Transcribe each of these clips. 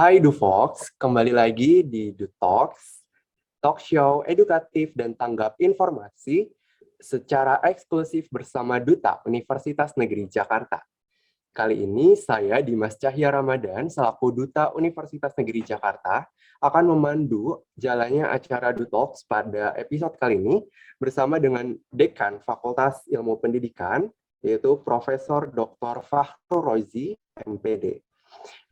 Hai Dufox, kembali lagi di Dutalks, talk show edukatif dan tanggap informasi secara eksklusif bersama Duta Universitas Negeri Jakarta. Kali ini saya Dimas Cahya Ramadan selaku Duta Universitas Negeri Jakarta akan memandu jalannya acara Dutalks pada episode kali ini bersama dengan Dekan Fakultas Ilmu Pendidikan yaitu Profesor Dr. Fahru Rozi, MPD.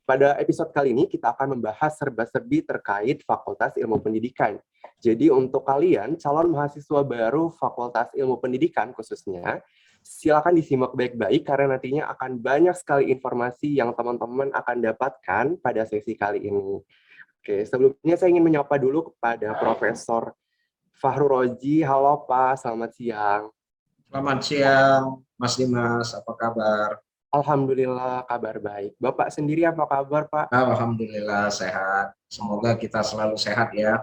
Pada episode kali ini kita akan membahas serba-serbi terkait Fakultas Ilmu Pendidikan. Jadi untuk kalian calon mahasiswa baru Fakultas Ilmu Pendidikan khususnya, silakan disimak baik-baik karena nantinya akan banyak sekali informasi yang teman-teman akan dapatkan pada sesi kali ini. Oke, sebelumnya saya ingin menyapa dulu kepada Profesor Fahru Rozi. Halo Pak, selamat siang. Selamat siang, Mas Dimas. Apa kabar? Alhamdulillah kabar baik. Bapak sendiri apa kabar, Pak? Alhamdulillah sehat. Semoga kita selalu sehat ya.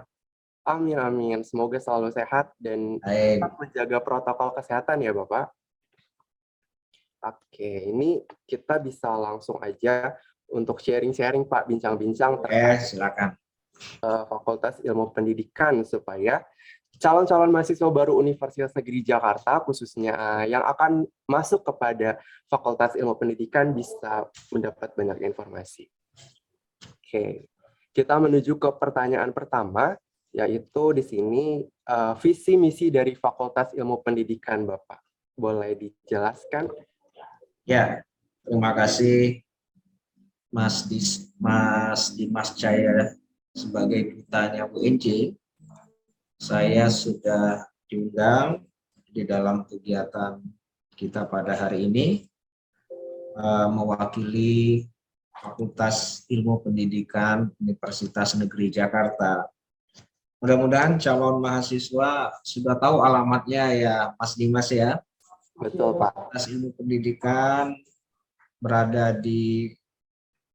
Amin, amin. Semoga selalu sehat dan tetap Baik. menjaga protokol kesehatan ya, Bapak. Oke, ini kita bisa langsung aja untuk sharing-sharing, Pak, bincang-bincang terkait Silakan. Fakultas Ilmu Pendidikan supaya calon-calon mahasiswa baru Universitas Negeri Jakarta khususnya yang akan masuk kepada Fakultas Ilmu Pendidikan bisa mendapat banyak informasi. Oke, kita menuju ke pertanyaan pertama, yaitu di sini visi misi dari Fakultas Ilmu Pendidikan, Bapak. Boleh dijelaskan? Ya, terima kasih Mas Dimas Cahya sebagai dutanya UNJ. Saya sudah diundang di dalam kegiatan kita pada hari ini mewakili Fakultas Ilmu Pendidikan Universitas Negeri Jakarta. Mudah-mudahan calon mahasiswa sudah tahu alamatnya ya, Mas Dimas ya. Betul, Pak. Fakultas Ilmu Pendidikan berada di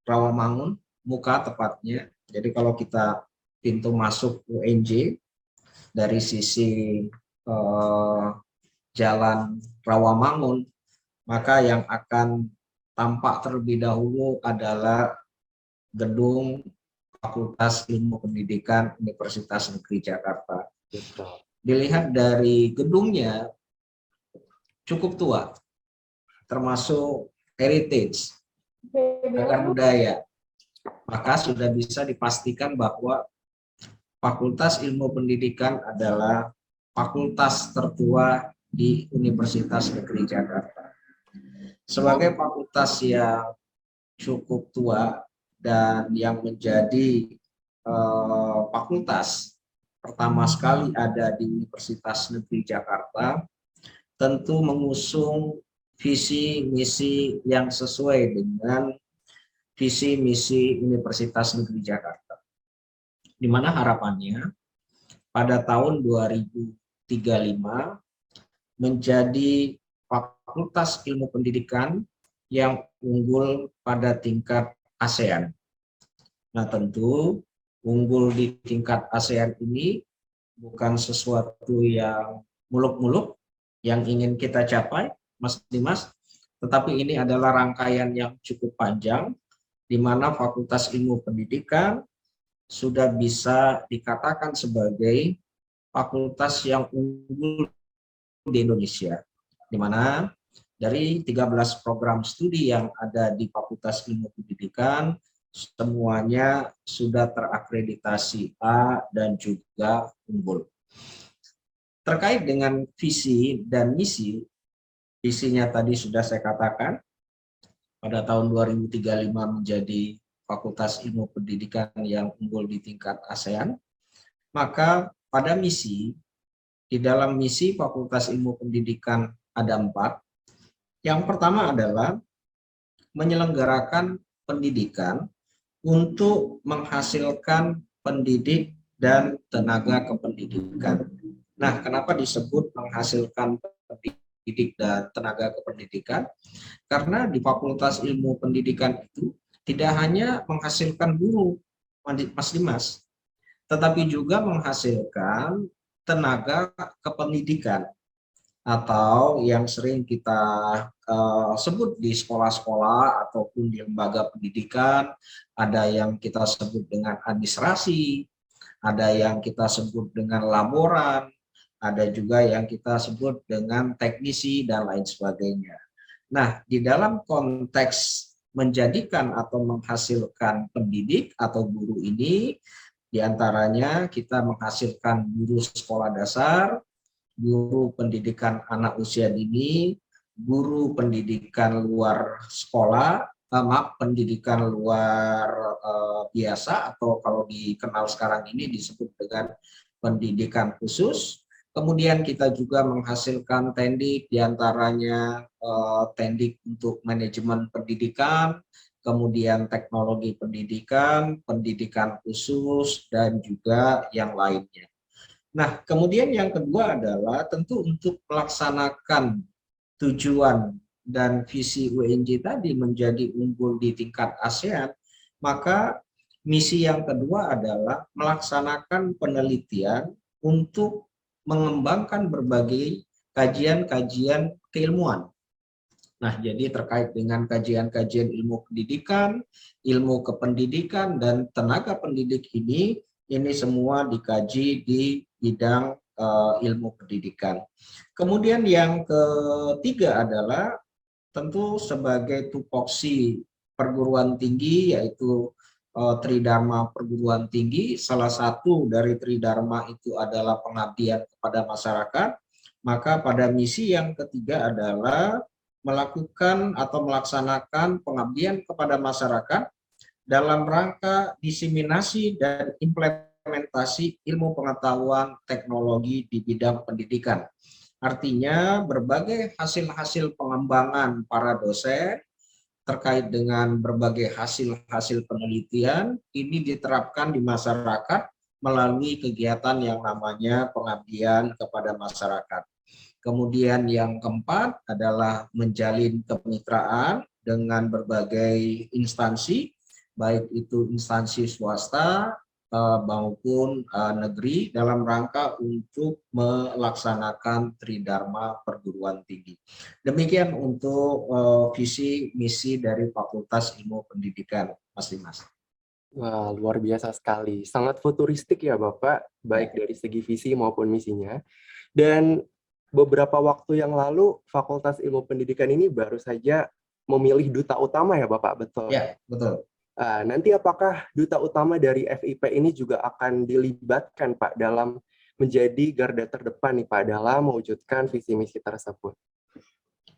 Rawamangun, Muka tepatnya. Jadi kalau kita pintu masuk UNJ dari sisi Jalan Rawamangun, maka yang akan tampak terlebih dahulu adalah gedung Fakultas Ilmu Pendidikan Universitas Negeri Jakarta. Dilihat dari gedungnya cukup tua, termasuk heritage, cagar budaya. Maka sudah bisa dipastikan bahwa Fakultas Ilmu Pendidikan adalah fakultas tertua di Universitas Negeri Jakarta. Sebagai fakultas yang cukup tua dan yang menjadi fakultas pertama sekali ada di Universitas Negeri Jakarta, tentu mengusung visi misi yang sesuai dengan visi misi Universitas Negeri Jakarta. Di mana harapannya pada tahun 2035 menjadi Fakultas Ilmu Pendidikan yang unggul pada tingkat ASEAN. Nah, tentu unggul di tingkat ASEAN ini bukan sesuatu yang muluk-muluk yang ingin kita capai, Mas Dimas, tetapi ini adalah rangkaian yang cukup panjang di mana Fakultas Ilmu Pendidikan sudah bisa dikatakan sebagai fakultas yang unggul di Indonesia, di mana dari 13 program studi yang ada di Fakultas Ilmu Pendidikan, semuanya sudah terakreditasi A dan juga unggul. Terkait dengan visi dan misi, visinya tadi sudah saya katakan, pada tahun 2035 menjadi Fakultas Ilmu Pendidikan yang unggul di tingkat ASEAN, maka pada misi, di dalam misi Fakultas Ilmu Pendidikan ada 4. Yang pertama adalah menyelenggarakan pendidikan untuk menghasilkan pendidik dan tenaga kependidikan. Nah, kenapa disebut menghasilkan pendidik dan tenaga kependidikan? Karena di Fakultas Ilmu Pendidikan itu tidak hanya menghasilkan guru, Mas Dimas, tetapi juga menghasilkan tenaga kependidikan. atau yang sering kita sebut di sekolah-sekolah ataupun di lembaga pendidikan, ada yang kita sebut dengan administrasi, ada yang kita sebut dengan laboran, ada juga yang kita sebut dengan teknisi dan lain sebagainya. Nah, di dalam konteks menjadikan atau menghasilkan pendidik atau guru ini, diantaranya kita menghasilkan guru sekolah dasar, guru pendidikan anak usia dini, guru pendidikan luar sekolah, pendidikan luar biasa atau kalau dikenal sekarang ini disebut dengan pendidikan khusus. Kemudian kita juga menghasilkan tendik, diantaranya tendik untuk manajemen pendidikan, kemudian teknologi pendidikan, pendidikan khusus, dan juga yang lainnya. Nah, kemudian yang kedua adalah tentu untuk melaksanakan tujuan dan visi UNJ tadi menjadi unggul di tingkat ASEAN, maka misi yang kedua adalah melaksanakan penelitian untuk mengembangkan berbagai kajian-kajian keilmuan. Nah, jadi terkait dengan kajian-kajian ilmu pendidikan, ilmu kependidikan, dan tenaga pendidik ini semua dikaji di bidang ilmu pendidikan. Kemudian yang ketiga adalah tentu sebagai tupoksi perguruan tinggi, yaitu Tridharma perguruan tinggi. Salah satu dari Tridharma itu adalah pengabdian kepada masyarakat. Maka pada misi yang ketiga adalah melakukan atau melaksanakan pengabdian kepada masyarakat dalam rangka diseminasi dan implementasi ilmu pengetahuan teknologi di bidang pendidikan. Artinya berbagai hasil-hasil pengembangan para dosen terkait dengan berbagai hasil-hasil penelitian ini diterapkan di masyarakat melalui kegiatan yang namanya pengabdian kepada masyarakat. Kemudian yang keempat adalah menjalin kemitraan dengan berbagai instansi, baik itu instansi swasta maupun negeri dalam rangka untuk melaksanakan Tridharma perguruan tinggi. Demikian untuk visi misi dari Fakultas Ilmu Pendidikan, Mas Dimas. Wah, luar biasa sekali. Sangat futuristik ya, Bapak, baik dari segi visi maupun misinya. Dan beberapa waktu yang lalu, Fakultas Ilmu Pendidikan ini baru saja memilih duta utama ya, Bapak, betul? Ya, betul. Nanti apakah duta utama dari FIP ini juga akan dilibatkan, Pak, dalam menjadi garda terdepan nih, Pak, dalam mewujudkan visi misi tersebut?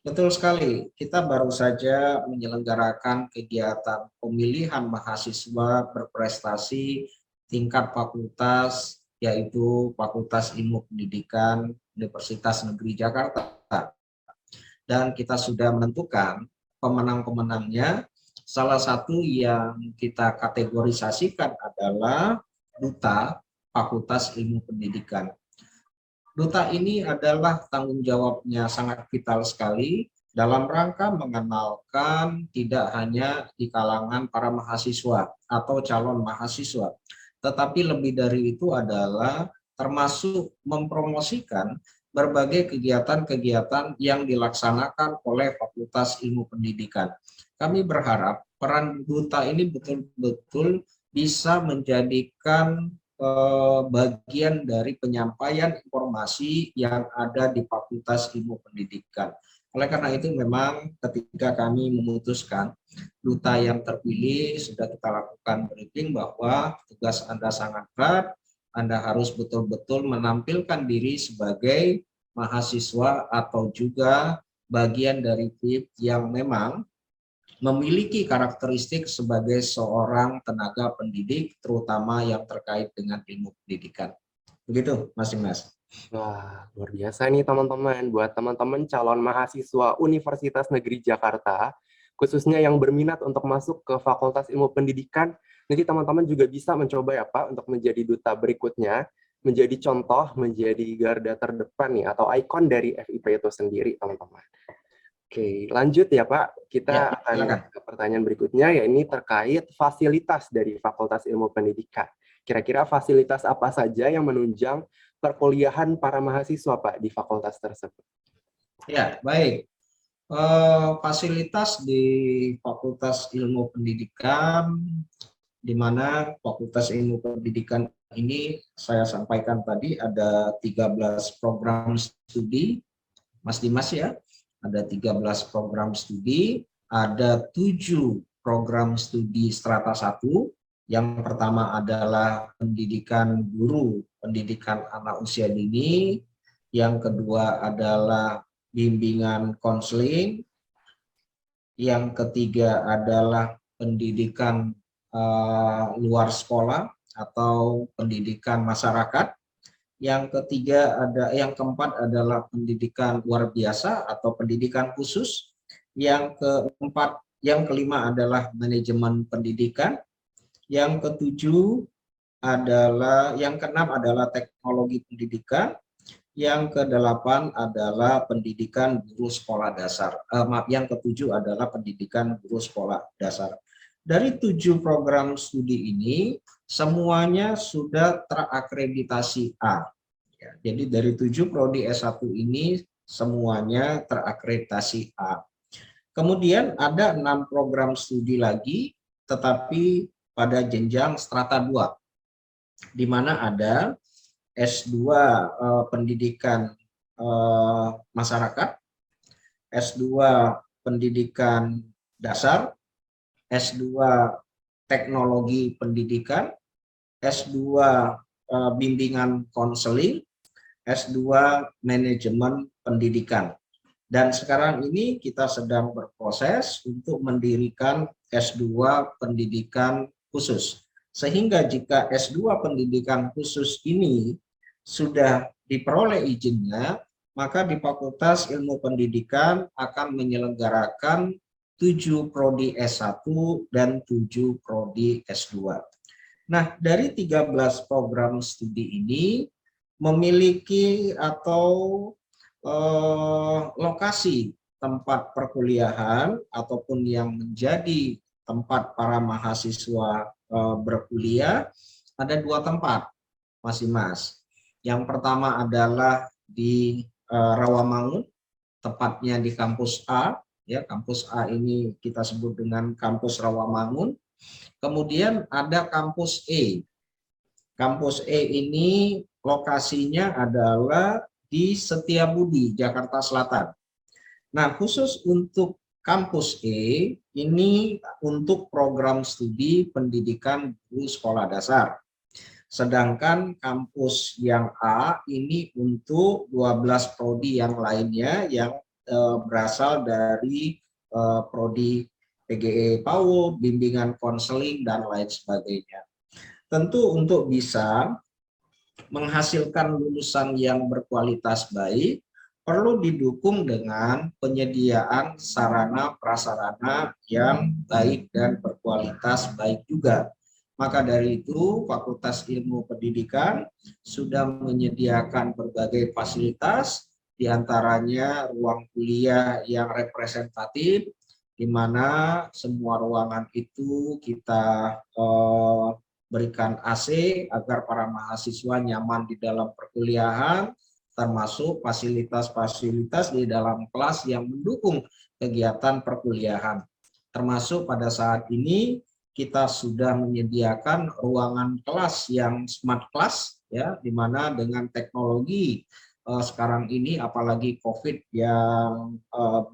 Betul sekali, kita baru saja menyelenggarakan kegiatan pemilihan mahasiswa berprestasi tingkat fakultas, yaitu Fakultas Ilmu Pendidikan Universitas Negeri Jakarta. Dan kita sudah menentukan pemenang-pemenangnya. Salah satu yang kita kategorisasikan adalah Duta Fakultas Ilmu Pendidikan. Duta ini adalah tanggung jawabnya sangat vital sekali dalam rangka mengenalkan tidak hanya di kalangan para mahasiswa atau calon mahasiswa, tetapi lebih dari itu adalah termasuk mempromosikan berbagai kegiatan-kegiatan yang dilaksanakan oleh Fakultas Ilmu Pendidikan. Kami berharap peran duta ini betul-betul bisa menjadikan bagian dari penyampaian informasi yang ada di Fakultas Ilmu Pendidikan. Oleh karena itu memang ketika kami memutuskan duta yang terpilih sudah kita lakukan briefing bahwa tugas Anda sangat berat, Anda harus betul-betul menampilkan diri sebagai mahasiswa atau juga bagian dari tim yang memang memiliki karakteristik sebagai seorang tenaga pendidik, terutama yang terkait dengan ilmu pendidikan. Begitu, Mas Dimas. Wah, luar biasa nih teman-teman. Buat teman-teman calon mahasiswa Universitas Negeri Jakarta, khususnya yang berminat untuk masuk ke Fakultas Ilmu Pendidikan, nanti teman-teman juga bisa mencoba ya Pak, untuk menjadi duta berikutnya, menjadi contoh, menjadi garda terdepan nih, atau ikon dari FIP itu sendiri, teman-teman. Oke, lanjut ya Pak. Kita akan ke pertanyaan berikutnya, ya ini terkait fasilitas dari Fakultas Ilmu Pendidikan. Kira-kira fasilitas apa saja yang menunjang perkuliahan para mahasiswa Pak di fakultas tersebut? Ya, baik. Fasilitas di Fakultas Ilmu Pendidikan, di mana Fakultas Ilmu Pendidikan ini saya sampaikan tadi ada 13 program studi, Mas Dimas ya, ada 13 program studi, ada 7 program studi strata 1. Yang pertama adalah pendidikan guru, pendidikan anak usia dini. Yang kedua adalah bimbingan konseling. Yang ketiga adalah pendidikan luar sekolah atau pendidikan masyarakat. Yang keempat adalah pendidikan luar biasa atau pendidikan khusus. Yang kelima adalah manajemen pendidikan. Yang keenam adalah teknologi pendidikan. Yang kedelapan adalah pendidikan guru sekolah dasar. Yang ketujuh adalah pendidikan guru sekolah dasar. Dari 7 program studi ini, semuanya sudah terakreditasi A. Ya, jadi dari 7 prodi S1 ini, semuanya terakreditasi A. Kemudian ada 6 program studi lagi, tetapi pada jenjang strata 2, di mana ada S2 pendidikan masyarakat, S2 pendidikan dasar, S2 teknologi pendidikan, S2 bimbingan konseling, S2 manajemen pendidikan. Dan sekarang ini kita sedang berproses untuk mendirikan S2 pendidikan khusus. Sehingga jika S2 pendidikan khusus ini sudah diperoleh izinnya, maka di Fakultas Ilmu Pendidikan akan menyelenggarakan 7 prodi S1 dan 7 prodi S2. Nah, dari 13 program studi ini memiliki atau lokasi tempat perkuliahan ataupun yang menjadi tempat para mahasiswa berkuliah ada 2 tempat, Mas Dimas. Yang pertama adalah di Rawamangun, tepatnya di kampus A. Ya, kampus A ini kita sebut dengan kampus Rawamangun. Kemudian ada kampus E. Kampus E ini lokasinya adalah di Setiabudi, Jakarta Selatan. Nah, khusus untuk kampus E, ini untuk program studi pendidikan guru sekolah dasar. Sedangkan kampus yang A ini untuk 12 prodi yang lainnya yang berasal dari prodi PGE PAUD, bimbingan konseling, dan lain sebagainya. Tentu untuk bisa menghasilkan lulusan yang berkualitas baik, perlu didukung dengan penyediaan sarana prasarana yang baik dan berkualitas baik juga. Maka dari itu, Fakultas Ilmu Pendidikan sudah menyediakan berbagai fasilitas, diantaranya ruang kuliah yang representatif, di mana semua ruangan itu kita berikan AC agar para mahasiswa nyaman di dalam perkuliahan, termasuk fasilitas-fasilitas di dalam kelas yang mendukung kegiatan perkuliahan. Termasuk pada saat ini kita sudah menyediakan ruangan kelas yang smart class, ya, di mana dengan teknologi sekarang ini apalagi COVID yang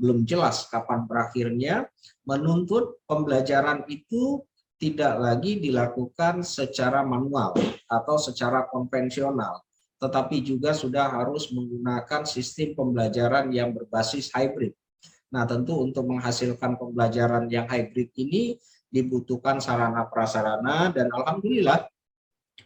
belum jelas kapan berakhirnya, menuntut pembelajaran itu tidak lagi dilakukan secara manual atau secara konvensional, tetapi juga sudah harus menggunakan sistem pembelajaran yang berbasis hybrid. Nah, tentu untuk menghasilkan pembelajaran yang hybrid ini dibutuhkan sarana prasarana, dan alhamdulillah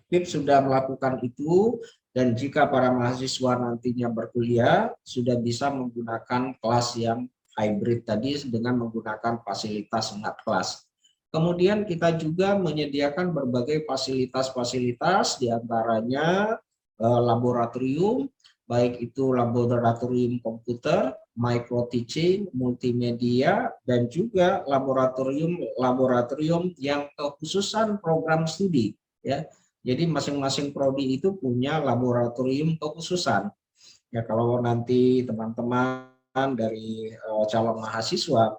PIP sudah melakukan itu, dan jika para mahasiswa nantinya berkuliah sudah bisa menggunakan kelas yang hybrid tadi dengan menggunakan fasilitas smart class. Kemudian kita juga menyediakan berbagai fasilitas-fasilitas, diantaranya laboratorium, baik itu laboratorium komputer, micro teaching, multimedia, dan juga laboratorium yang kekhususan program studi. Ya, jadi masing-masing prodi itu punya laboratorium kekhususan. Ya, kalau nanti teman-teman dari calon mahasiswa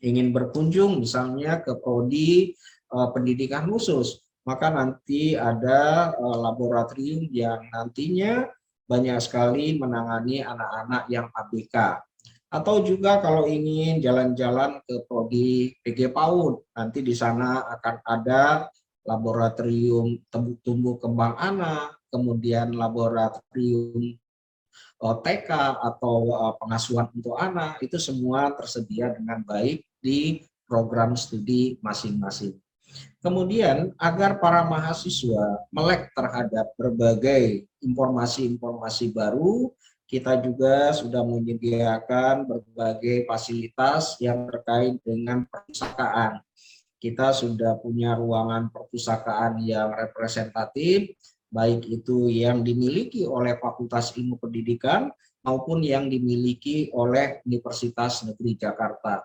ingin berkunjung misalnya ke prodi pendidikan khusus, maka nanti ada laboratorium yang nantinya banyak sekali menangani anak-anak yang ABK. Atau juga kalau ingin jalan-jalan ke prodi PG PAUD, nanti di sana akan ada laboratorium tumbuh kembang anak, kemudian laboratorium TK atau pengasuhan untuk anak, itu semua tersedia dengan baik di program studi masing-masing. Kemudian agar para mahasiswa melek terhadap berbagai informasi-informasi baru, kita juga sudah menyediakan berbagai fasilitas yang terkait dengan perpustakaan. Kita sudah punya ruangan perpustakaan yang representatif, baik itu yang dimiliki oleh Fakultas Ilmu Pendidikan maupun yang dimiliki oleh Universitas Negeri Jakarta.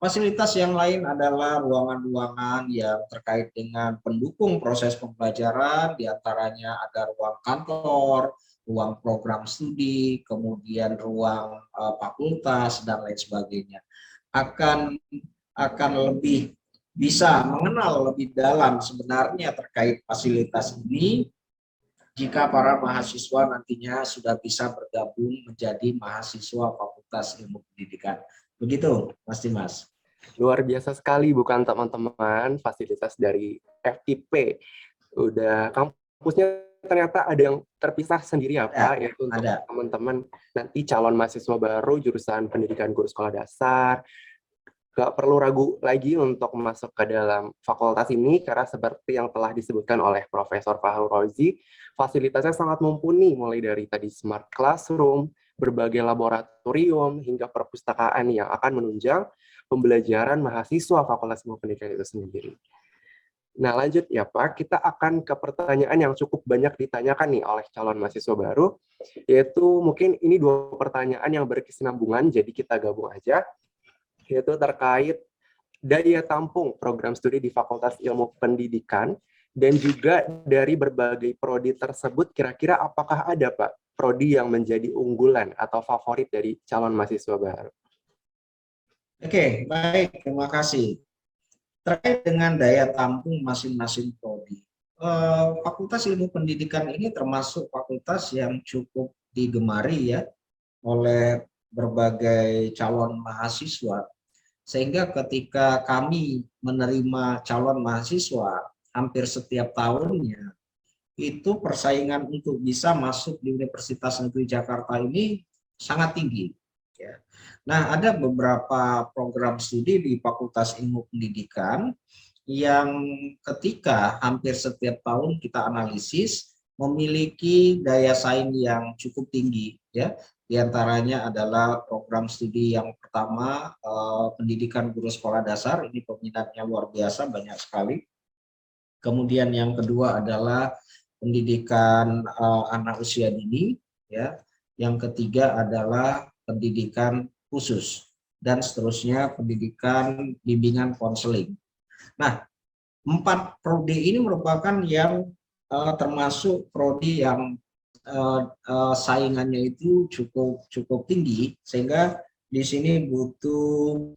Fasilitas yang lain adalah ruangan-ruangan yang terkait dengan pendukung proses pembelajaran, diantaranya ada ruang kantor, ruang program studi, kemudian ruang fakultas, dan lain sebagainya. Akan lebih bisa mengenal lebih dalam sebenarnya terkait fasilitas ini jika para mahasiswa nantinya sudah bisa bergabung menjadi mahasiswa Fakultas Ilmu Pendidikan. Begitu, Mas Dimas. Luar biasa sekali, bukan teman-teman, fasilitas dari FIP. Udah kampusnya ternyata ada yang terpisah sendiri ya, Pak, yaitu untuk teman-teman nanti calon mahasiswa baru jurusan pendidikan guru sekolah dasar. Gak perlu ragu lagi untuk masuk ke dalam fakultas ini, karena seperti yang telah disebutkan oleh Profesor Fahrul Rozi, fasilitasnya sangat mumpuni, mulai dari tadi smart classroom, berbagai laboratorium, hingga perpustakaan yang akan menunjang pembelajaran mahasiswa Fakultas Ilmu Pendidikan itu sendiri. Nah, lanjut ya Pak, kita akan ke pertanyaan yang cukup banyak ditanyakan nih oleh calon mahasiswa baru, yaitu mungkin ini 2 pertanyaan yang berkesinambungan, jadi kita gabung aja, yaitu terkait daya tampung program studi di Fakultas Ilmu Pendidikan, dan juga dari berbagai prodi tersebut, kira-kira apakah ada Pak prodi yang menjadi unggulan atau favorit dari calon mahasiswa baru? Oke, baik, terima kasih. Terkait dengan daya tampung masing-masing prodi, Fakultas Ilmu Pendidikan ini termasuk fakultas yang cukup digemari ya oleh berbagai calon mahasiswa, sehingga ketika kami menerima calon mahasiswa hampir setiap tahunnya, itu persaingan untuk bisa masuk di Universitas Negeri Jakarta ini sangat tinggi. Ya. Nah, ada beberapa program studi di Fakultas Ilmu Pendidikan yang ketika hampir setiap tahun kita analisis memiliki daya saing yang cukup tinggi. Ya. Di antaranya adalah program studi yang pertama, pendidikan guru sekolah dasar, ini peminatnya luar biasa, banyak sekali. Kemudian yang kedua adalah pendidikan anak usia dini, ya. Yang ketiga adalah pendidikan khusus, dan seterusnya pendidikan bimbingan konseling. Nah, 4 prodi ini merupakan yang termasuk prodi yang saingannya itu cukup tinggi, sehingga di sini butuh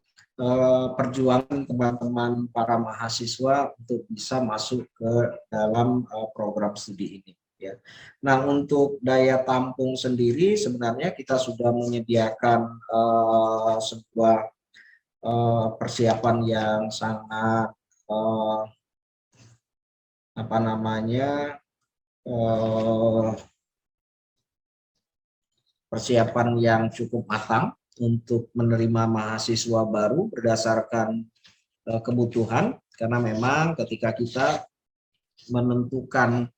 perjuangan teman-teman para mahasiswa untuk bisa masuk ke dalam program studi ini. Ya. Nah, untuk daya tampung sendiri sebenarnya kita sudah menyediakan sebuah persiapan yang sangat persiapan yang cukup matang untuk menerima mahasiswa baru berdasarkan kebutuhan, karena memang ketika kita menentukan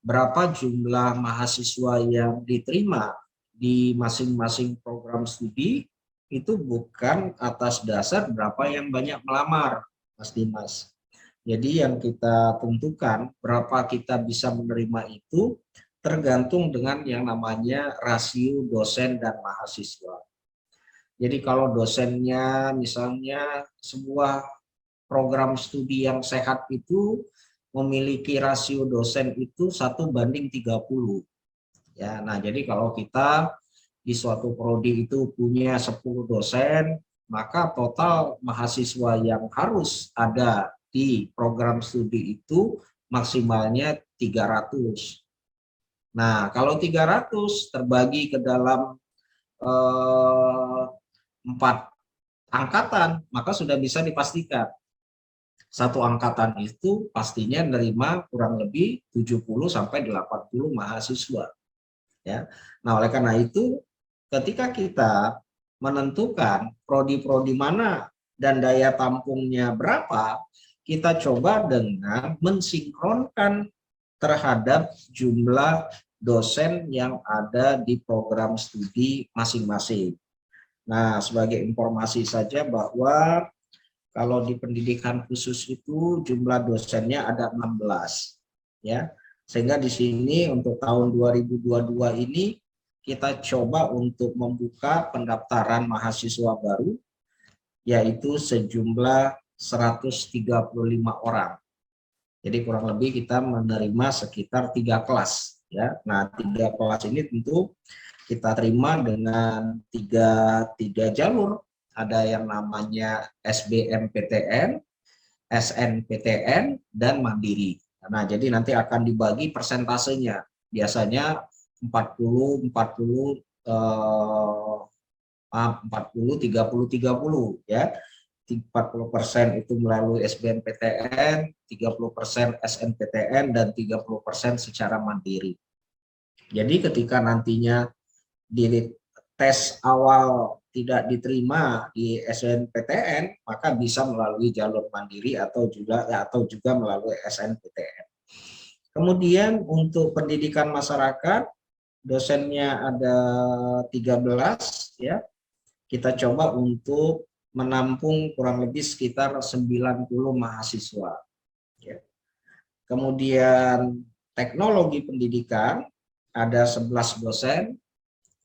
berapa jumlah mahasiswa yang diterima di masing-masing program studi itu bukan atas dasar berapa yang banyak melamar, Mas Dimas. Jadi yang kita tentukan berapa kita bisa menerima itu tergantung dengan yang namanya rasio dosen dan mahasiswa. Jadi kalau dosennya misalnya sebuah program studi yang sehat itu memiliki rasio dosen itu 1:30. Ya, nah jadi kalau kita di suatu prodi itu punya 10 dosen, maka total mahasiswa yang harus ada di program studi itu maksimalnya 300. Nah, kalau 300 terbagi ke dalam 4 angkatan, maka sudah bisa dipastikan satu angkatan itu pastinya menerima kurang lebih 70 sampai 80 mahasiswa. Ya. Nah, oleh karena itu ketika kita menentukan prodi-prodi mana dan daya tampungnya berapa, kita coba dengan mensinkronkan terhadap jumlah dosen yang ada di program studi masing-masing. Nah, sebagai informasi saja bahwa kalau di pendidikan khusus itu jumlah dosennya ada 16, ya. Sehingga di sini untuk tahun 2022 ini kita coba untuk membuka pendaftaran mahasiswa baru yaitu sejumlah 135 orang. Jadi kurang lebih kita menerima sekitar 3 kelas, ya. Nah, 3 kelas ini tentu kita terima dengan tiga jalur. Ada yang namanya SBMPTN, SNPTN, dan Mandiri. Nah, jadi nanti akan dibagi persentasenya. Biasanya 40, 40, 30, ya. 40% itu melalui SBMPTN, 30% SNPTN, dan 30% secara mandiri. Jadi ketika nantinya di tes awal tidak diterima di SNPTN, maka bisa melalui jalur mandiri atau juga melalui SNPTN. Kemudian untuk pendidikan masyarakat, dosennya ada 13, ya. Kita coba untuk menampung kurang lebih sekitar 90 mahasiswa. Ya. Kemudian teknologi pendidikan ada 11 dosen.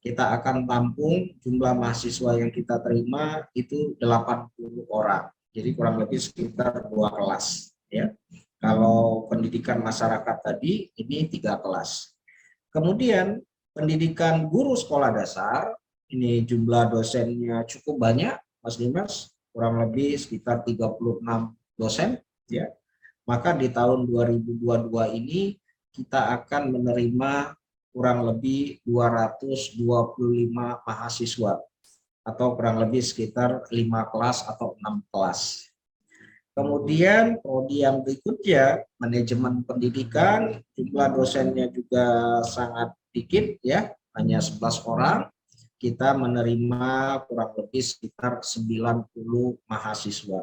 Kita akan tampung jumlah mahasiswa yang kita terima itu 80 orang. Jadi kurang lebih sekitar 2 kelas. Ya. Kalau pendidikan masyarakat tadi ini 3 kelas. Kemudian pendidikan guru sekolah dasar, ini jumlah dosennya cukup banyak, Mas Dimas, kurang lebih sekitar 36 dosen. Ya. Maka di tahun 2022 ini kita akan menerima kurang lebih 225 mahasiswa atau kurang lebih sekitar 5 kelas atau 6 kelas. Kemudian prodi yang berikutnya manajemen pendidikan, jumlah dosennya juga sangat sedikit, ya, hanya 11 orang. Kita menerima kurang lebih sekitar 90 mahasiswa.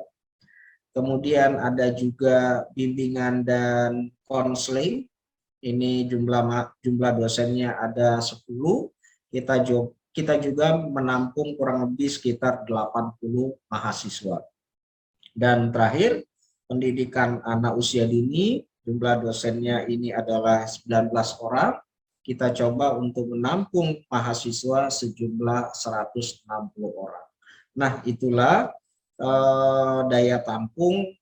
Kemudian ada juga bimbingan dan konseling. Ini jumlah dosennya ada 10. Kita juga menampung kurang lebih sekitar 80 mahasiswa. Dan terakhir, pendidikan anak usia dini, jumlah dosennya ini adalah 19 orang. Kita coba untuk menampung mahasiswa sejumlah 160 orang. Nah, itulah daya tampung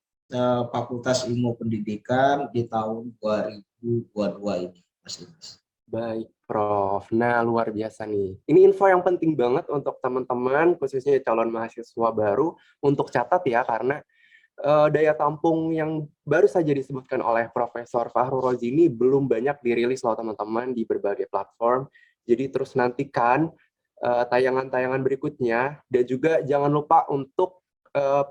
Fakultas Ilmu Pendidikan di tahun 2022 ini, Mas Dimas. Baik, Prof. Nah, luar biasa nih. Ini info yang penting banget untuk teman-teman, khususnya calon mahasiswa baru, untuk catat ya, karena daya tampung yang baru saja disebutkan oleh Profesor Fahru Rozi ini belum banyak dirilis loh teman-teman di berbagai platform. Jadi terus nantikan tayangan-tayangan berikutnya, dan juga jangan lupa untuk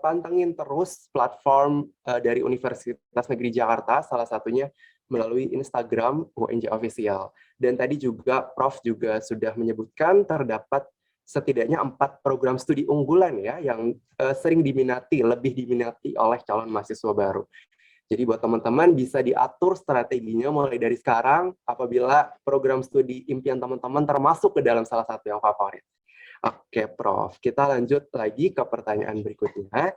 pantengin terus platform dari Universitas Negeri Jakarta, salah satunya melalui Instagram UNJ Official. Dan tadi juga Prof juga sudah menyebutkan terdapat setidaknya 4 program studi unggulan ya yang sering diminati, lebih diminati oleh calon mahasiswa baru. Jadi buat teman-teman bisa diatur strateginya mulai dari sekarang apabila program studi impian teman-teman termasuk ke dalam salah satu yang favorit. Oke, Prof. Kita lanjut lagi ke pertanyaan berikutnya.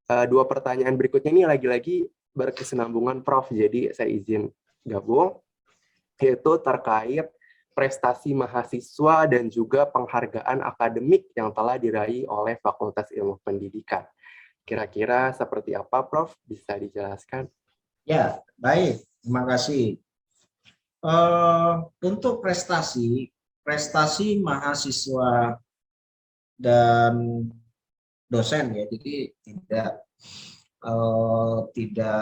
2 pertanyaan berikutnya ini lagi-lagi berkesinambungan, Prof. Jadi saya izin gabung, yaitu terkait prestasi mahasiswa dan juga penghargaan akademik yang telah diraih oleh Fakultas Ilmu Pendidikan. Kira-kira seperti apa, Prof? Bisa dijelaskan? Ya, baik. Terima kasih. Untuk prestasi prestasi mahasiswa dan dosen ya, jadi tidak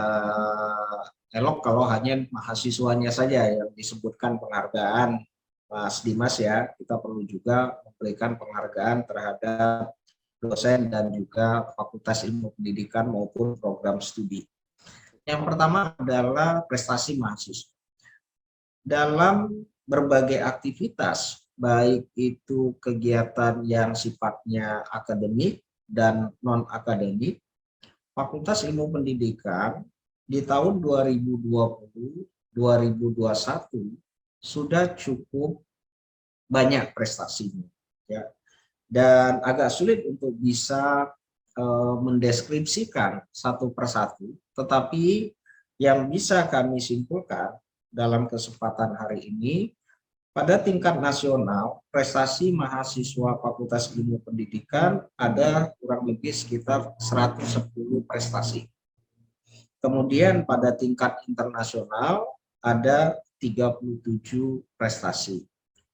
elok kalau hanya mahasiswanya saja yang disebutkan penghargaan. Mas Dimas ya, kita perlu juga memberikan penghargaan terhadap dosen dan juga Fakultas Ilmu Pendidikan maupun program studi. Yang pertama adalah prestasi mahasiswa. Dalam berbagai aktivitas, baik itu kegiatan yang sifatnya akademik dan non-akademik, Fakultas Ilmu Pendidikan di tahun 2020-2021 sudah cukup banyak prestasinya, ya. Dan agak sulit untuk bisa mendeskripsikan satu persatu, tetapi yang bisa kami simpulkan dalam kesempatan hari ini, pada tingkat nasional, prestasi mahasiswa Fakultas Ilmu Pendidikan ada kurang lebih sekitar 110 prestasi. Kemudian pada tingkat internasional ada 37 prestasi.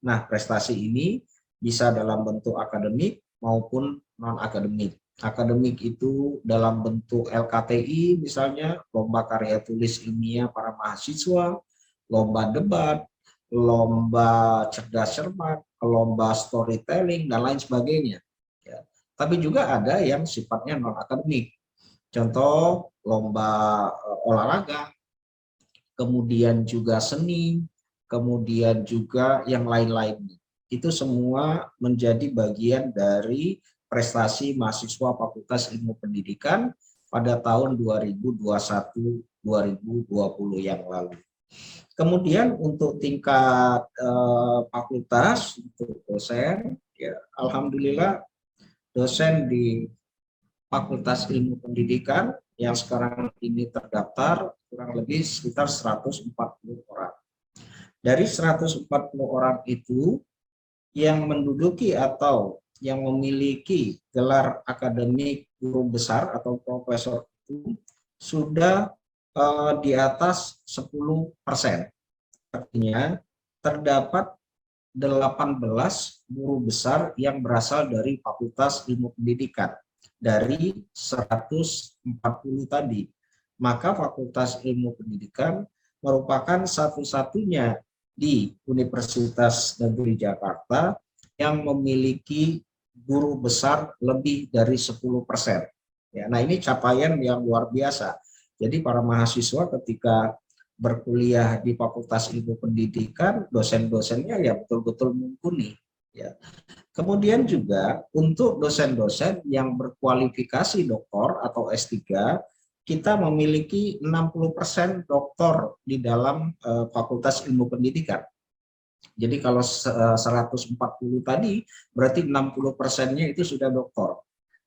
Nah, prestasi ini bisa dalam bentuk akademik maupun non-akademik. Akademik itu dalam bentuk LKTI misalnya, lomba karya tulis ilmiah para mahasiswa, lomba debat, lomba cerdas cermat, lomba storytelling, dan lain sebagainya. Ya. Tapi juga ada yang sifatnya non-akademik. Contoh, lomba olahraga, kemudian juga seni, kemudian juga yang lain-lainnya. Itu semua menjadi bagian dari prestasi mahasiswa Fakultas Ilmu Pendidikan pada tahun 2021-2020 yang lalu. Kemudian untuk tingkat fakultas, untuk dosen, ya, alhamdulillah dosen di Fakultas Ilmu Pendidikan yang sekarang ini terdaftar kurang lebih sekitar 140 orang. Dari 140 orang itu, yang menduduki atau yang memiliki gelar akademik guru besar atau profesor itu sudah di atas 10%. Artinya terdapat 18 guru besar yang berasal dari Fakultas Ilmu Pendidikan dari 140 tadi. Maka Fakultas Ilmu Pendidikan merupakan satu-satunya di Universitas Negeri Jakarta yang memiliki guru besar lebih dari 10%. Ya, nah ini capaian yang luar biasa. Jadi para mahasiswa ketika berkuliah di Fakultas Ilmu Pendidikan, dosen-dosennya ya betul-betul mumpuni. Ya. Kemudian juga untuk dosen-dosen yang berkualifikasi doktor atau S3, kita memiliki 60% doktor di dalam Fakultas Ilmu Pendidikan. Jadi kalau 140 tadi, berarti 60%-nya itu sudah doktor.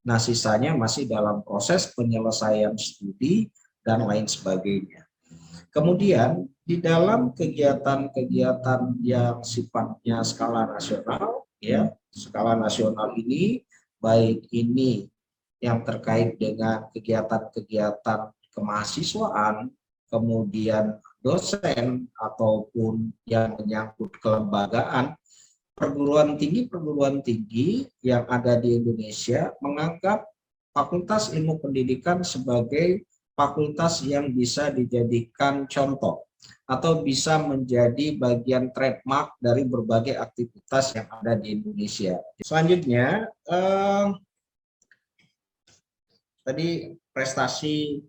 Nah, sisanya masih dalam proses penyelesaian studi dan lain sebagainya. Kemudian di dalam kegiatan-kegiatan yang sifatnya skala nasional, ya, skala nasional ini baik ini yang terkait dengan kegiatan-kegiatan kemahasiswaan, kemudian dosen ataupun yang menyangkut kelembagaan, perguruan tinggi yang ada di Indonesia menganggap Fakultas Ilmu Pendidikan sebagai fakultas yang bisa dijadikan contoh atau bisa menjadi bagian trademark dari berbagai aktivitas yang ada di Indonesia. Selanjutnya, tadi prestasi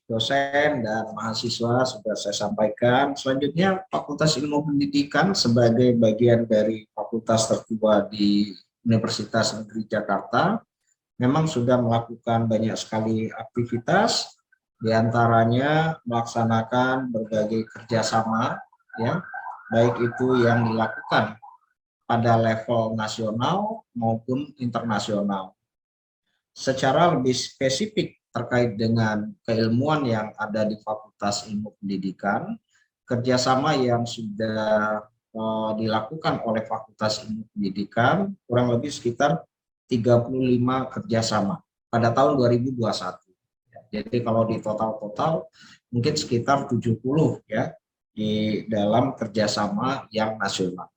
dosen dan mahasiswa sudah saya sampaikan. Selanjutnya, Fakultas Ilmu Pendidikan sebagai bagian dari fakultas tertua di Universitas Negeri Jakarta memang sudah melakukan banyak sekali aktivitas, diantaranya melaksanakan berbagai kerjasama, ya, baik itu yang dilakukan pada level nasional maupun internasional. Secara lebih spesifik terkait dengan keilmuan yang ada di Fakultas Ilmu Pendidikan, kerjasama yang sudah dilakukan oleh Fakultas Ilmu Pendidikan kurang lebih sekitar 35 kerjasama pada tahun 2021. Jadi kalau di total mungkin sekitar 70 ya di dalam kerjasama yang nasional.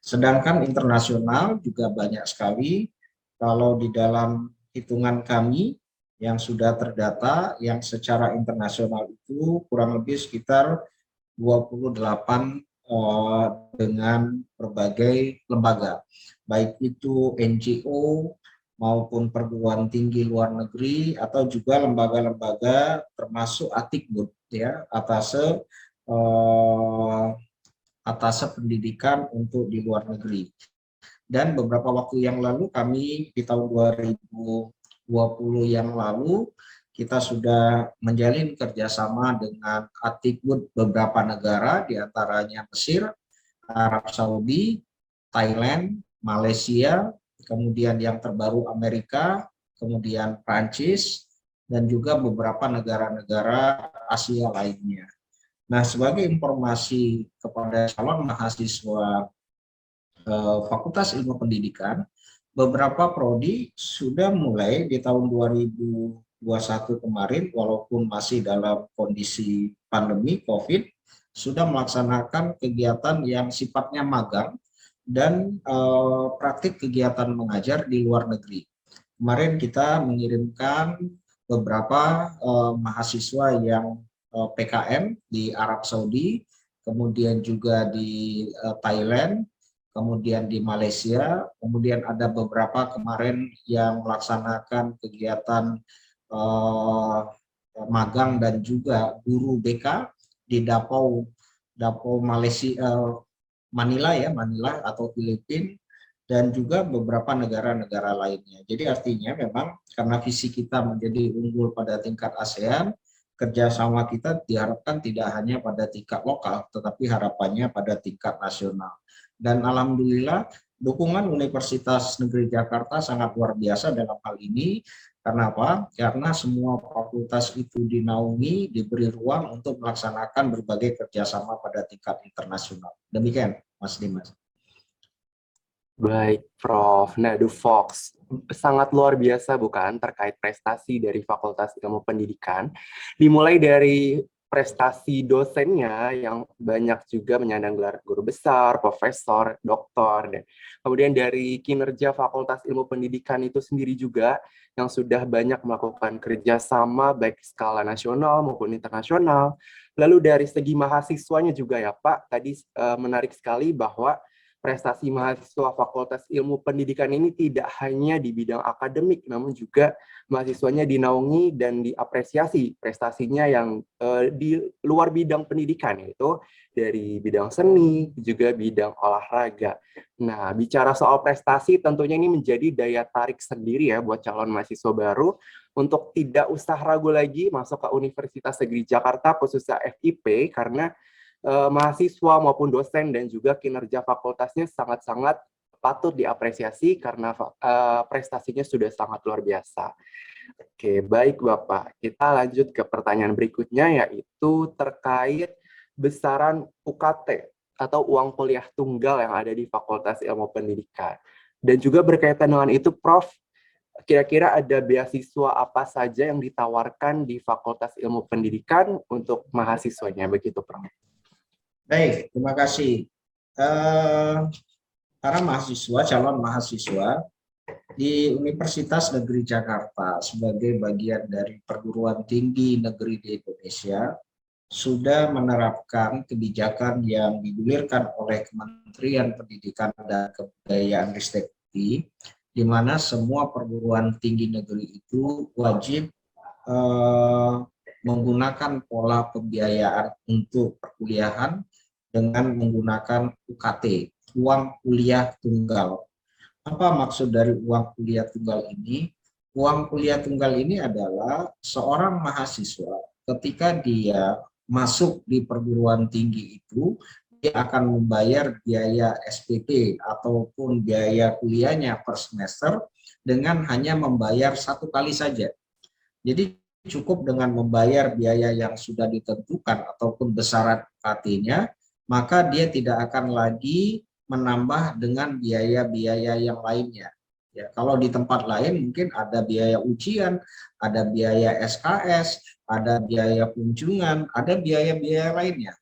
Sedangkan internasional juga banyak sekali. Kalau di dalam hitungan kami yang sudah terdata, yang secara internasional itu kurang lebih sekitar 28 dengan berbagai lembaga, baik itu NGO maupun perguruan tinggi luar negeri atau juga lembaga-lembaga termasuk Atikbud ya, atas pendidikan untuk di luar negeri. Dan beberapa waktu yang lalu kami di tahun 2020 yang lalu kita sudah menjalin kerjasama dengan Atikbud beberapa negara, diantaranya Mesir, Arab Saudi, Thailand, Malaysia, kemudian yang terbaru Amerika, kemudian Prancis, dan juga beberapa negara-negara Asia lainnya. Nah, sebagai informasi kepada calon mahasiswa Fakultas Ilmu Pendidikan, beberapa prodi sudah mulai di tahun 2021 kemarin, walaupun masih dalam kondisi pandemi COVID, sudah melaksanakan kegiatan yang sifatnya magang dan praktik kegiatan mengajar di luar negeri. Kemarin kita mengirimkan beberapa mahasiswa yang PKM di Arab Saudi, kemudian juga di Thailand, kemudian di Malaysia, kemudian ada beberapa kemarin yang melaksanakan kegiatan magang dan juga guru BK di Davao Malaysia, Manila atau Filipina, dan juga beberapa negara-negara lainnya. Jadi artinya memang karena visi kita menjadi unggul pada tingkat ASEAN, kerjasama kita diharapkan tidak hanya pada tingkat lokal, tetapi harapannya pada tingkat nasional. Dan alhamdulillah dukungan Universitas Negeri Jakarta sangat luar biasa dalam hal ini. Karena apa? Karena semua fakultas itu dinaungi, diberi ruang untuk melaksanakan berbagai kerjasama pada tingkat internasional. Demikian, Mas Dimas. Baik, Prof. Nah, Fox, sangat luar biasa bukan terkait prestasi dari Fakultas Ilmu Pendidikan. Dimulai dari prestasi dosennya yang banyak juga menyandang gelar guru besar, profesor, doktor, dan kemudian dari kinerja Fakultas Ilmu Pendidikan itu sendiri juga yang sudah banyak melakukan kerjasama baik skala nasional maupun internasional. Lalu dari segi mahasiswanya juga ya Pak, tadi menarik sekali bahwa prestasi mahasiswa Fakultas Ilmu Pendidikan ini tidak hanya di bidang akademik, namun juga mahasiswanya dinaungi dan diapresiasi prestasinya yang di luar bidang pendidikan, yaitu dari bidang seni, juga bidang olahraga. Nah, bicara soal prestasi, tentunya ini menjadi daya tarik sendiri ya buat calon mahasiswa baru untuk tidak usah ragu lagi masuk ke Universitas Negeri Jakarta, khususnya FIP, karena mahasiswa maupun dosen dan juga kinerja fakultasnya sangat-sangat patut diapresiasi karena prestasinya sudah sangat luar biasa. Oke, baik Bapak. Kita lanjut ke pertanyaan berikutnya, yaitu terkait besaran UKT atau uang kuliah tunggal yang ada di Fakultas Ilmu Pendidikan. Dan juga berkaitan dengan itu, Prof, kira-kira ada beasiswa apa saja yang ditawarkan di Fakultas Ilmu Pendidikan untuk mahasiswanya, begitu, Prof? Baik, terima kasih. Para mahasiswa, calon mahasiswa di Universitas Negeri Jakarta sebagai bagian dari perguruan tinggi negeri di Indonesia sudah menerapkan kebijakan yang digulirkan oleh Kementerian Pendidikan dan Kebudayaan Ristekti, di mana semua perguruan tinggi negeri itu wajib menggunakan pola pembiayaan untuk perkuliahan dengan menggunakan UKT, uang kuliah tunggal. Apa maksud dari uang kuliah tunggal ini? Uang kuliah tunggal ini adalah seorang mahasiswa ketika dia masuk di perguruan tinggi itu, dia akan membayar biaya SPP ataupun biaya kuliahnya per semester dengan hanya membayar satu kali saja. Jadi cukup dengan membayar biaya yang sudah ditentukan ataupun besaran UKT-nya, maka dia tidak akan lagi menambah dengan biaya-biaya yang lainnya. Ya, kalau di tempat lain mungkin ada biaya ujian, ada biaya SKS, ada biaya kunjungan, ada biaya-biaya lainnya.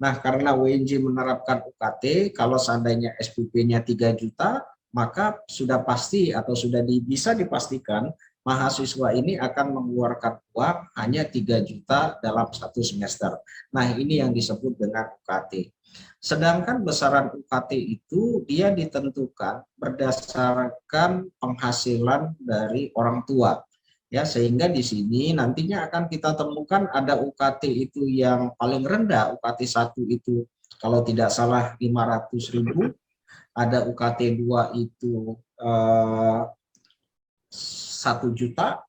Nah, karena WNJ menerapkan UKT, kalau seandainya SPP-nya 3 juta, maka sudah pasti atau sudah bisa dipastikan mahasiswa ini akan mengeluarkan uang hanya 3 juta dalam satu semester. Nah, ini yang disebut dengan UKT. Sedangkan besaran UKT itu dia ditentukan berdasarkan penghasilan dari orang tua. Ya, sehingga di sini nantinya akan kita temukan ada UKT itu yang paling rendah, UKT 1 itu kalau tidak salah 500.000, ada UKT 2 itu 1 juta,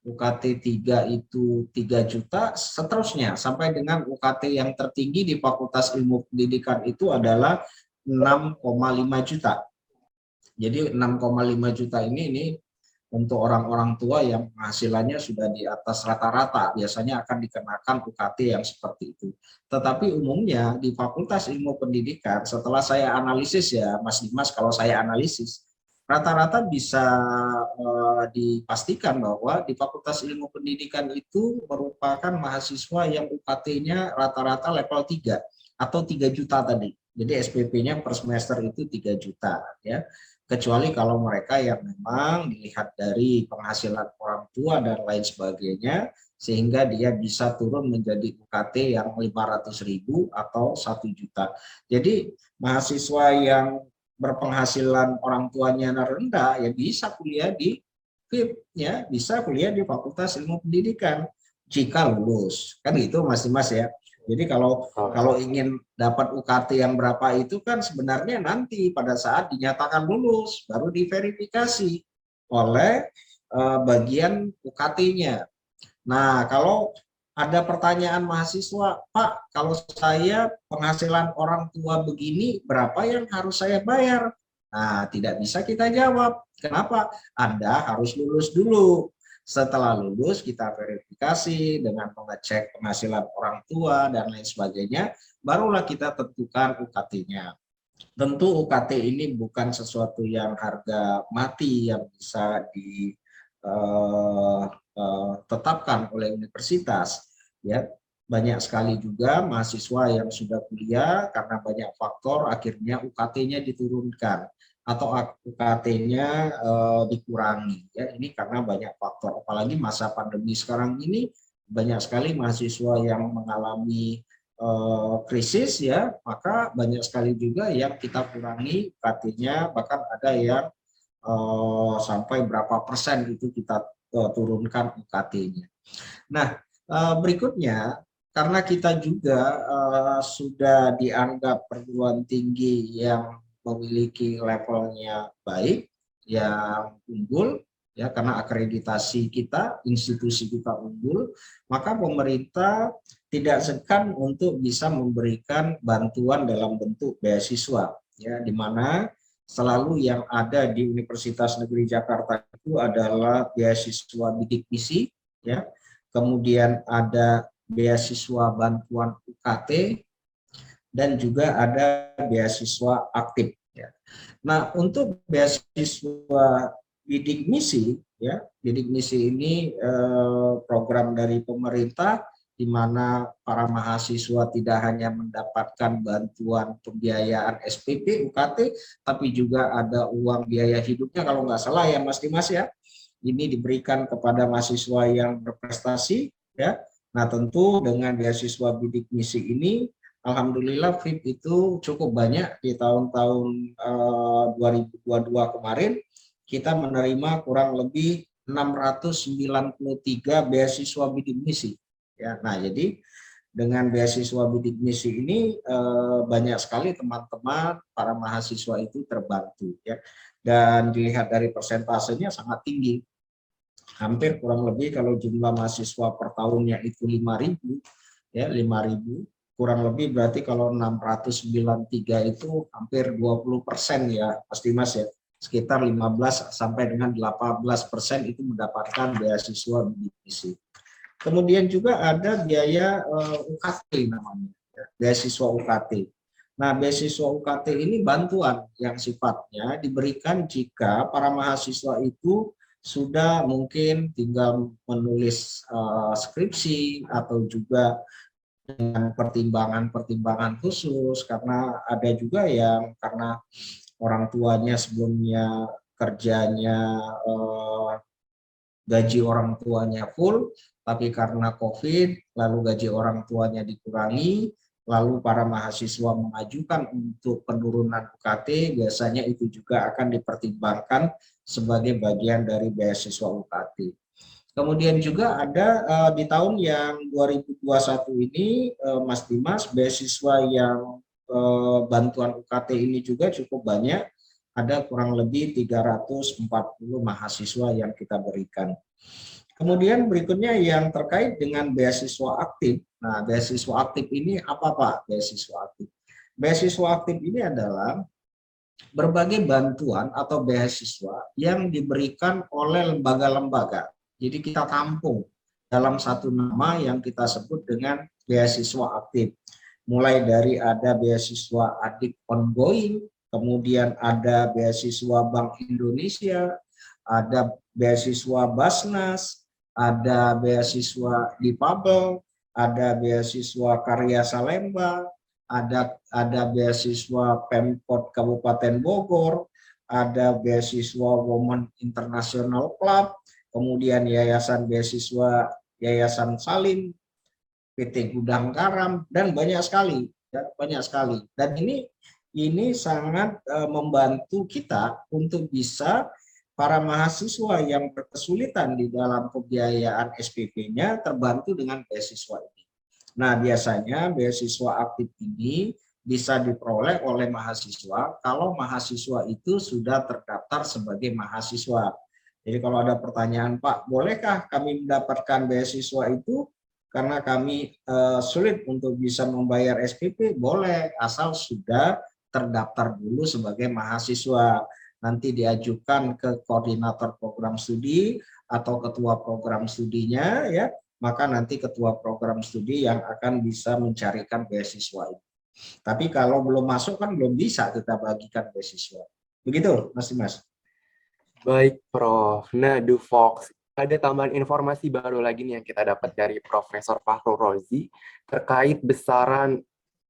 UKT 3 itu 3 juta, seterusnya sampai dengan UKT yang tertinggi di Fakultas Ilmu Pendidikan itu adalah 6,5 juta. Jadi 6,5 juta ini untuk orang-orang tua yang penghasilannya sudah di atas rata-rata, biasanya akan dikenakan UKT yang seperti itu. Tetapi umumnya di Fakultas Ilmu Pendidikan, setelah saya analisis ya Mas Dimas, kalau saya analisis, rata-rata bisa dipastikan bahwa di Fakultas Ilmu Pendidikan itu merupakan mahasiswa yang UKT-nya rata-rata level 3 atau 3 juta tadi. Jadi SPP-nya per semester itu 3 juta ya. Kecuali kalau mereka yang memang dilihat dari penghasilan orang tua dan lain sebagainya, sehingga dia bisa turun menjadi UKT yang 500.000 atau 1 juta. Jadi mahasiswa yang berpenghasilan orang tuanya rendah ya bisa kuliah di FIP, ya bisa kuliah di Fakultas Ilmu Pendidikan jika lulus, kan gitu Mas Dimas ya. Jadi kalau ingin dapat UKT yang berapa itu kan sebenarnya nanti pada saat dinyatakan lulus baru diverifikasi oleh bagian UKT-nya. Nah, kalau ada pertanyaan mahasiswa, Pak, kalau saya penghasilan orang tua begini, berapa yang harus saya bayar? Nah, tidak bisa kita jawab. Kenapa? Anda harus lulus dulu. Setelah lulus kita verifikasi dengan mengecek penghasilan orang tua dan lain sebagainya, barulah kita tentukan UKT-nya. Tentu UKT ini bukan sesuatu yang harga mati yang bisa ditetapkan oleh universitas. Ya, banyak sekali juga mahasiswa yang sudah kuliah karena banyak faktor akhirnya UKT-nya diturunkan atau UKT-nya dikurangi. Ya, ini karena banyak faktor. Apalagi masa pandemi sekarang ini banyak sekali mahasiswa yang mengalami krisis ya, maka banyak sekali juga yang kita kurangi UKT-nya, bahkan ada yang sampai berapa persen itu kita turunkan UKT-nya. Nah, berikutnya karena kita juga sudah dianggap perguruan tinggi yang memiliki levelnya baik, yang unggul, ya karena akreditasi kita, institusi kita unggul, maka pemerintah tidak segan untuk bisa memberikan bantuan dalam bentuk beasiswa, ya di mana selalu yang ada di Universitas Negeri Jakarta itu adalah beasiswa bidik misi, ya. Kemudian ada beasiswa bantuan UKT dan juga ada beasiswa aktif. Ya. Nah, untuk beasiswa bidik misi, ya bidik misi ini program dari pemerintah di mana para mahasiswa tidak hanya mendapatkan bantuan pembiayaan SPP, UKT, tapi juga ada uang biaya hidupnya kalau nggak salah ya Mas Dimas ya. Ini diberikan kepada mahasiswa yang berprestasi, ya. Nah, tentu dengan beasiswa bidik misi ini, alhamdulillah FIP itu cukup banyak di tahun-tahun 2022 kemarin, kita menerima kurang lebih 693 beasiswa bidik misi. Ya, nah jadi dengan beasiswa bidik misi ini banyak sekali teman-teman para mahasiswa itu terbantu ya. Dan dilihat dari persentasenya sangat tinggi. Hampir kurang lebih kalau jumlah mahasiswa per tahunnya itu 5.000 ya, 5.000 kurang lebih berarti kalau 693 itu hampir 20% ya Mas Dimas ya. Sekitar 15 sampai dengan 18% itu mendapatkan beasiswa bidik misi. Kemudian juga ada biaya UKT namanya, ya, beasiswa UKT. Nah, beasiswa UKT ini bantuan yang sifatnya diberikan jika para mahasiswa itu sudah mungkin tinggal menulis skripsi atau juga dengan pertimbangan-pertimbangan khusus, karena ada juga yang karena orang tuanya sebelumnya kerjanya gaji orang tuanya full, tapi karena COVID, lalu gaji orang tuanya dikurangi, lalu para mahasiswa mengajukan untuk penurunan UKT, biasanya itu juga akan dipertimbangkan sebagai bagian dari beasiswa UKT. Kemudian juga ada di tahun yang 2021 ini, Mas Dimas, beasiswa yang bantuan UKT ini juga cukup banyak, ada kurang lebih 340 mahasiswa yang kita berikan. Kemudian berikutnya yang terkait dengan beasiswa aktif. Nah, beasiswa aktif ini apa Pak? Beasiswa aktif. Beasiswa aktif ini adalah berbagai bantuan atau beasiswa yang diberikan oleh lembaga-lembaga. Jadi kita tampung dalam satu nama yang kita sebut dengan beasiswa aktif. Mulai dari ada beasiswa adik ongoing, kemudian ada beasiswa Bank Indonesia, ada beasiswa Basnas, ada beasiswa Difabel, ada beasiswa Karya Salemba, ada beasiswa Pemkot Kabupaten Bogor, ada beasiswa Women International Club, kemudian Yayasan Beasiswa Yayasan Salim, PT Gudang Garam, dan banyak sekali, ya, banyak sekali. Dan ini sangat membantu kita untuk bisa para mahasiswa yang berkesulitan di dalam pembiayaan SPP-nya terbantu dengan beasiswa ini. Nah, biasanya beasiswa aktif ini bisa diperoleh oleh mahasiswa kalau mahasiswa itu sudah terdaftar sebagai mahasiswa. Jadi kalau ada pertanyaan, Pak, bolehkah kami mendapatkan beasiswa itu karena kami sulit untuk bisa membayar SPP? Boleh, asal sudah terdaftar dulu sebagai mahasiswa. Nanti diajukan ke koordinator program studi atau ketua program studinya, ya, maka nanti ketua program studi yang akan bisa mencarikan beasiswa itu. Tapi kalau belum masuk kan belum bisa kita bagikan beasiswa. Begitu, Mas Dimas. Baik, Prof. Nah, Dufox, ada tambahan informasi baru lagi nih yang kita dapat dari Profesor Fahrul Rozi terkait besaran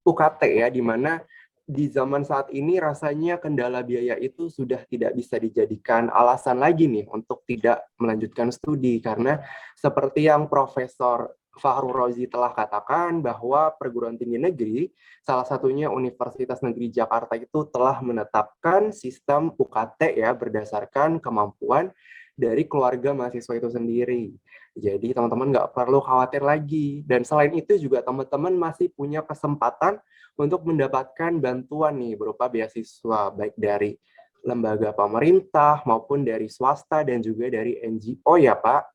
UKT ya, di mana di zaman saat ini rasanya kendala biaya itu sudah tidak bisa dijadikan alasan lagi nih untuk tidak melanjutkan studi, karena seperti yang Profesor Fahrul Rozi telah katakan bahwa perguruan tinggi negeri, salah satunya Universitas Negeri Jakarta itu telah menetapkan sistem UKT ya berdasarkan kemampuan dari keluarga mahasiswa itu sendiri. Jadi teman-teman nggak perlu khawatir lagi. Dan selain itu juga teman-teman masih punya kesempatan untuk mendapatkan bantuan nih berupa beasiswa baik dari lembaga pemerintah maupun dari swasta dan juga dari NGO ya Pak.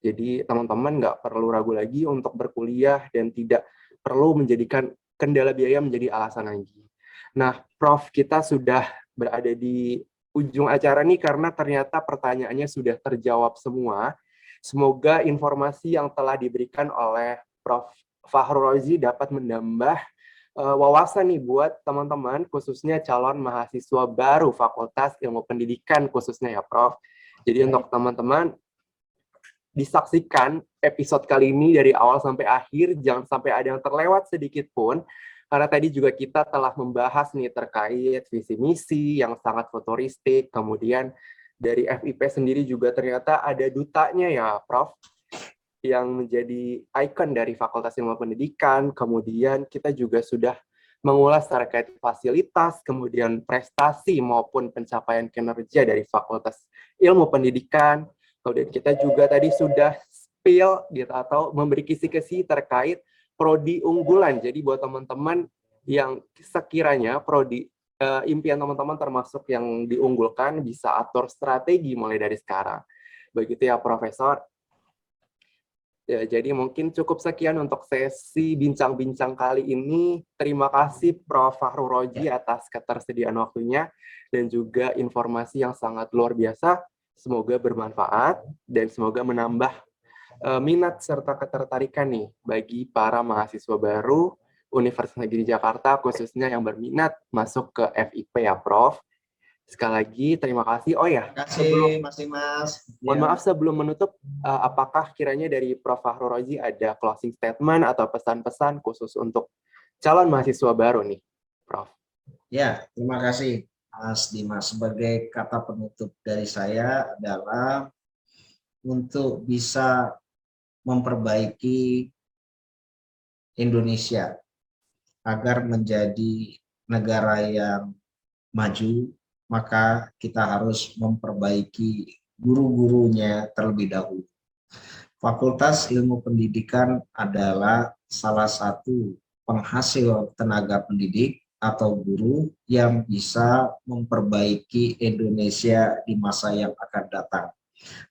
Jadi teman-teman nggak perlu ragu lagi untuk berkuliah dan tidak perlu menjadikan kendala biaya menjadi alasan lagi. Nah, Prof, kita sudah berada di ujung acara nih karena ternyata pertanyaannya sudah terjawab semua. Semoga informasi yang telah diberikan oleh Prof. Fahrul Rozi dapat menambah wawasan nih buat teman-teman, khususnya calon mahasiswa baru Fakultas Ilmu Pendidikan khususnya ya Prof. Jadi untuk teman-teman, disaksikan episode kali ini dari awal sampai akhir, jangan sampai ada yang terlewat sedikit pun, karena tadi juga kita telah membahas nih terkait visi misi yang sangat futuristik, kemudian dari FIP sendiri juga ternyata ada dutanya ya Prof, yang menjadi ikon dari Fakultas Ilmu Pendidikan. Kemudian kita juga sudah mengulas terkait fasilitas, kemudian prestasi maupun pencapaian kinerja dari Fakultas Ilmu Pendidikan. Kemudian kita juga tadi sudah spill gitu atau memberi kisi-kisi terkait prodi unggulan. Jadi buat teman-teman yang sekiranya prodi impian teman-teman termasuk yang diunggulkan, bisa atur strategi mulai dari sekarang. Begitu ya Profesor. Ya, jadi mungkin cukup sekian untuk sesi bincang-bincang kali ini. Terima kasih Prof. Fahrul Rozi atas ketersediaan waktunya dan juga informasi yang sangat luar biasa. Semoga bermanfaat dan semoga menambah minat serta ketertarikan nih bagi para mahasiswa baru Universitas Negeri Jakarta, khususnya yang berminat masuk ke FIP ya Prof. Sekali lagi terima kasih. Oh ya, Terima kasih Mas Dimas. mohon Ya. maaf sebelum menutup, apakah kiranya dari Prof. Fahru Rozi ada closing statement atau pesan-pesan khusus untuk calon mahasiswa baru nih, Prof? Ya, terima kasih Mas Dimas. Sebagai kata penutup dari saya adalah untuk bisa memperbaiki Indonesia agar menjadi negara yang maju, maka kita harus memperbaiki guru-gurunya terlebih dahulu. Fakultas Ilmu Pendidikan adalah salah satu penghasil tenaga pendidik atau guru yang bisa memperbaiki Indonesia di masa yang akan datang.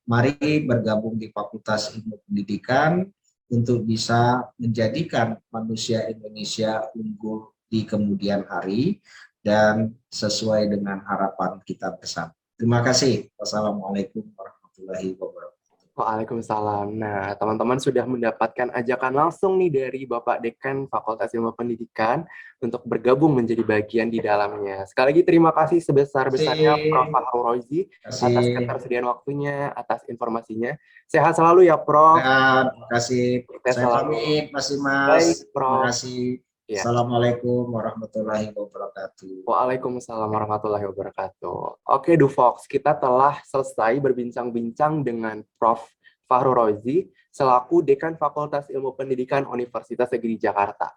Mari bergabung di Fakultas Ilmu Pendidikan untuk bisa menjadikan manusia Indonesia unggul di kemudian hari dan sesuai dengan harapan kita bersama. Terima kasih. Wassalamualaikum warahmatullahi wabarakatuh. Waalaikumsalam. Nah, teman-teman sudah mendapatkan ajakan langsung nih dari Bapak Dekan Fakultas Ilmu Pendidikan untuk bergabung menjadi bagian di dalamnya. Sekali lagi terima kasih sebesar-besarnya Prof. Fahru Rozi atas ketersediaan waktunya, atas informasinya. Sehat selalu ya, Prof. Terima kasih. Kita Saya selalu. pamit, Mas Dimas. Baik, Terima Prof. kasih. Ya. Assalamualaikum warahmatullahi wabarakatuh. Waalaikumsalam warahmatullahi wabarakatuh. Oke, Dufox, kita telah selesai berbincang-bincang dengan Prof. Fahru Rozi selaku Dekan Fakultas Ilmu Pendidikan Universitas Negeri Jakarta.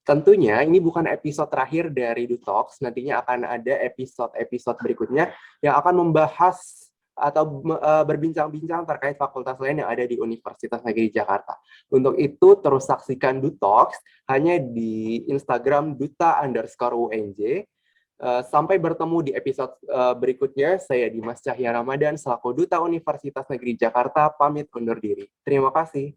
Tentunya ini bukan episode terakhir dari Dutox, nantinya akan ada episode-episode berikutnya yang akan membahas atau berbincang-bincang terkait fakultas lain yang ada di Universitas Negeri Jakarta. Untuk itu, terus saksikan Dutox hanya di Instagram duta_UNJ. Sampai bertemu di episode berikutnya. Saya Dimas Cahya Ramadan selaku Duta Universitas Negeri Jakarta pamit undur diri. Terima kasih.